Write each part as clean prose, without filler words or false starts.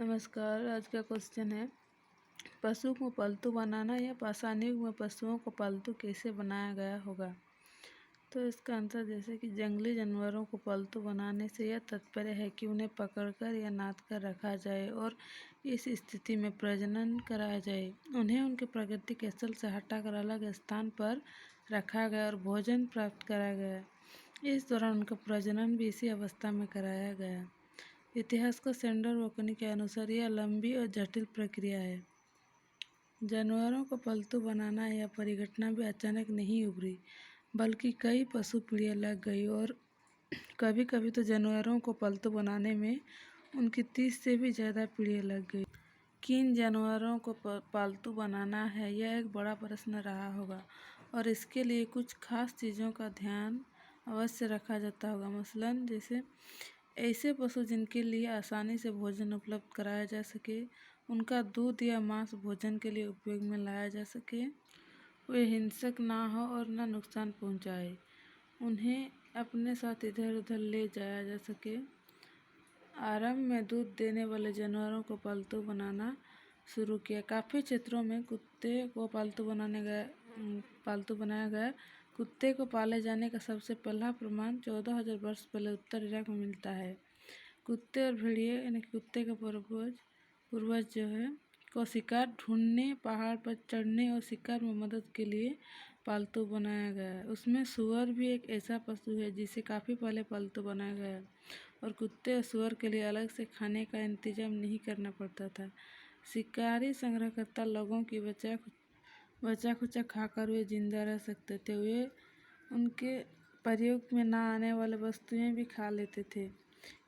नमस्कार। आज का क्वेश्चन है, पशु को पालतू बनाना या पाषाण युग में पशुओं को पालतू कैसे बनाया गया होगा। तो इसका आंसर जैसे कि जंगली जानवरों को पालतू बनाने से यह तात्पर्य है कि उन्हें पकड़कर या नाद कर रखा जाए और इस स्थिति में प्रजनन कराया जाए। उन्हें उनके प्राकृतिक स्थल से हटाकर अलग स्थान पर रखा गया और भोजन प्राप्त कराया गया। इस दौरान उनका प्रजनन भी इसी अवस्था में कराया गया। इतिहासकार सैंडर वोकनी के अनुसार यह लंबी और जटिल प्रक्रिया है। जानवरों को पालतू बनाना यह परिघटना भी अचानक नहीं उभरी, बल्कि कई पशु पीढ़ियाँ लग गई और कभी कभी तो जानवरों को पालतू बनाने में उनकी 30 से भी ज़्यादा पीढ़ियाँ लग गई। किन जानवरों को पालतू बनाना है, यह एक बड़ा प्रश्न रहा होगा और इसके लिए कुछ खास चीज़ों का ध्यान अवश्य रखा जाता होगा। मसलन जैसे ऐसे पशु जिनके लिए आसानी से भोजन उपलब्ध कराया जा सके, उनका दूध या मांस भोजन के लिए उपयोग में लाया जा सके, वे हिंसक ना हो और न नुकसान पहुंचाए, उन्हें अपने साथ इधर उधर ले जाया जा सके। आरंभ में दूध देने वाले जानवरों को पालतू बनाना शुरू किया। काफ़ी क्षेत्रों में कुत्ते को पालतू बनाया गया। कुत्ते को पाले जाने का सबसे पहला प्रमाण 14,000 वर्ष पहले उत्तर इराक में मिलता है। कुत्ते और भेड़िए यानी कुत्ते का पूर्वज जो है को शिकार ढूंढने, पहाड़ पर चढ़ने और शिकार में मदद के लिए पालतू बनाया गया है। उसमें सूअर भी एक ऐसा पशु है जिसे काफ़ी पहले पालतू बनाया गया है और कुत्ते और सूअर के लिए अलग से खाने का इंतजाम नहीं करना पड़ता था। शिकारी संग्रहकर्ता लोगों की बचा खुचा खाकर वे जिंदा रह सकते थे। वे उनके प्रयोग में ना आने वाले वस्तुएं भी खा लेते थे।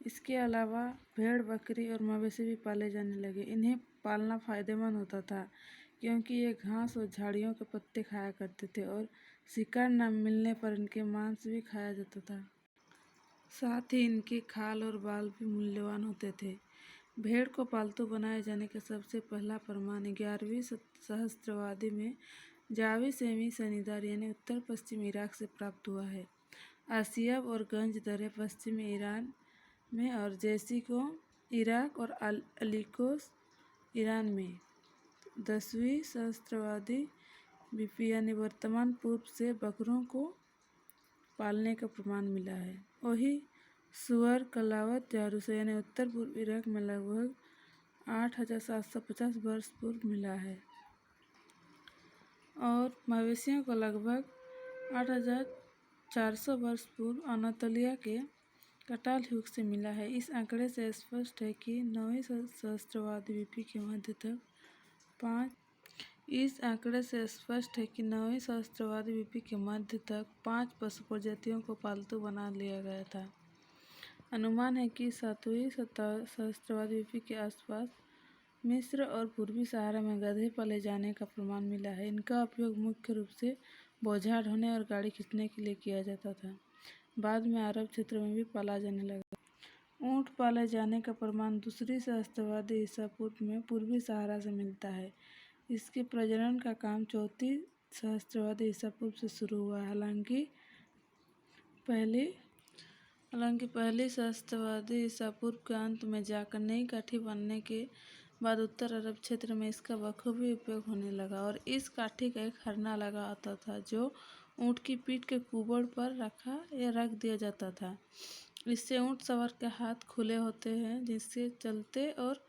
इसके अलावा भेड़, बकरी और मवेशी भी पाले जाने लगे। इन्हें पालना फायदेमंद होता था क्योंकि ये घास और झाड़ियों के पत्ते खाया करते थे और शिकार न मिलने पर इनके मांस भी खाया जाता था। साथ ही इनकी खाल और बाल भी मूल्यवान होते थे। भेड़ को पालतू बनाए जाने का सबसे पहला प्रमाण 11वीं सहस्त्राब्दी में जावी सेमी सनीदार यानी उत्तर पश्चिम इराक से प्राप्त हुआ है। आसियाब और गंज दरें पश्चिमी ईरान में और जैसी को इराक और अलीकोस ईरान में 10वीं सहस्त्राब्दी बीपी यानी वर्तमान पूर्व से बकरों को पालने का प्रमाण मिला है। वही सुअर कलावत जारूसा यानी उत्तर पूर्व इराक में लगभग 8,750 वर्ष पूर्व मिला है और मवेशियों को लगभग 8,400 वर्ष पूर्व अनातोलिया के कटाल युग से मिला है। इस आंकड़े से स्पष्ट है कि 9वीं सहस्त्राब्दी बीपी के मध्य तक पाँच पशु प्रजातियों को पालतू बना लिया गया था। अनुमान है कि 7वीं सहस्त्राब्दी बीपी के आसपास मिस्र और पूर्वी सहारा में गधे पाले जाने का प्रमाण मिला है। इनका उपयोग मुख्य रूप से बोझा ढोने और गाड़ी खींचने के लिए किया जाता था। बाद में अरब क्षेत्रों में भी पाला जाने लगा। ऊँट पाले जाने का प्रमाण 2री सहस्त्राब्दी ईसा पूर्व में पूर्वी सहारा से मिलता है। इसके प्रजनन का काम 4वीं सहस्त्राब्दी ईसा पूर्व से शुरू हुआ। हालांकि पहली सहस्त्राब्दी ईसा पूर्व के अंत में जाकर नई काठी बनने के बाद उत्तर अरब क्षेत्र में इसका बखूबी उपयोग होने लगा और इस काठी का एक हरना लगा होता था जो ऊँट की पीठ के कुबड़ पर रख दिया जाता था। इससे ऊँट सवार के हाथ खुले होते हैं, जिससे चलते और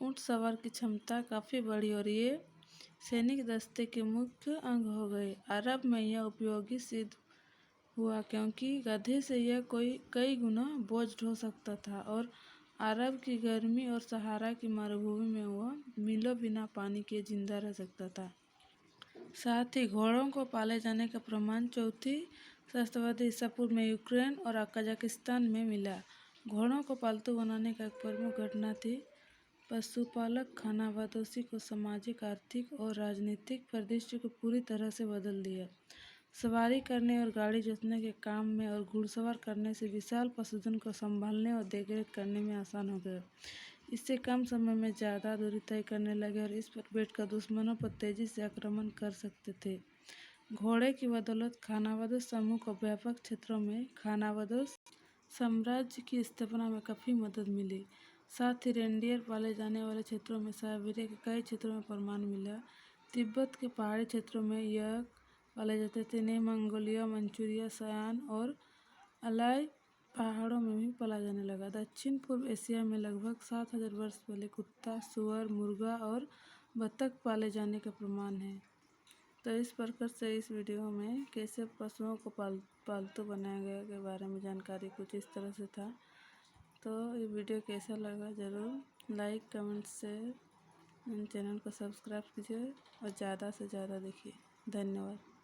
ऊँट सवार की क्षमता काफ़ी बढ़ी और ये सैनिक दस्ते के मुख्य अंग हो गए। अरब में यह उपयोगी सिद्ध हुआ क्योंकि गधे से यह कई गुना बोझ ढो सकता था और अरब की गर्मी और सहारा की मरुभूमि में वह मीलों बिना पानी के जिंदा रह सकता था। साथ ही घोड़ों को पाले जाने का प्रमाण 4वीं सहस्त्राब्दी ईसा पूर्व में यूक्रेन और कजाकिस्तान में मिला। घोड़ों को पालतू बनाने का एक प्रमुख घटना थी। पशुपालक खानाबदोशी को सामाजिक, आर्थिक और राजनीतिक परिदृश्य को पूरी तरह से बदल दिया। सवारी करने और गाड़ी जोतने के काम में और घुड़सवार करने से विशाल पशुधन को संभालने और देखरेख करने में आसान हो गया। इससे कम समय में ज़्यादा दूरी तय करने लगे और इस पर बैठकर दुश्मनों पर तेजी से आक्रमण कर सकते थे। घोड़े की बदौलत खानाबदोश समूह को व्यापक क्षेत्रों में खानाबदोश साम्राज्य की स्थापना में काफ़ी मदद मिली। साथ ही रेंडियर पाले जाने वाले क्षेत्रों में साइबेरिया के कई क्षेत्रों में प्रमाण मिला। तिब्बत के पहाड़ी क्षेत्रों में यक पाले जाते थे। इन्हें मंगोलिया, मंचूरिया, सयान और अलाई पहाड़ों में भी पाला जाने लगा। दक्षिण पूर्व एशिया में लगभग 7000 वर्ष पहले कुत्ता, सुअर, मुर्गा और बतख पाले जाने का प्रमाण है। तो इस प्रकार से इस वीडियो में कैसे पशुओं को पालतू बनाया गया के बारे में जानकारी कुछ इस तरह से था। तो ये वीडियो कैसा लगा ज़रूर लाइक, कमेंट, शेयर, चैनल को सब्सक्राइब कीजिए और ज़्यादा से ज़्यादा देखिए। धन्यवाद।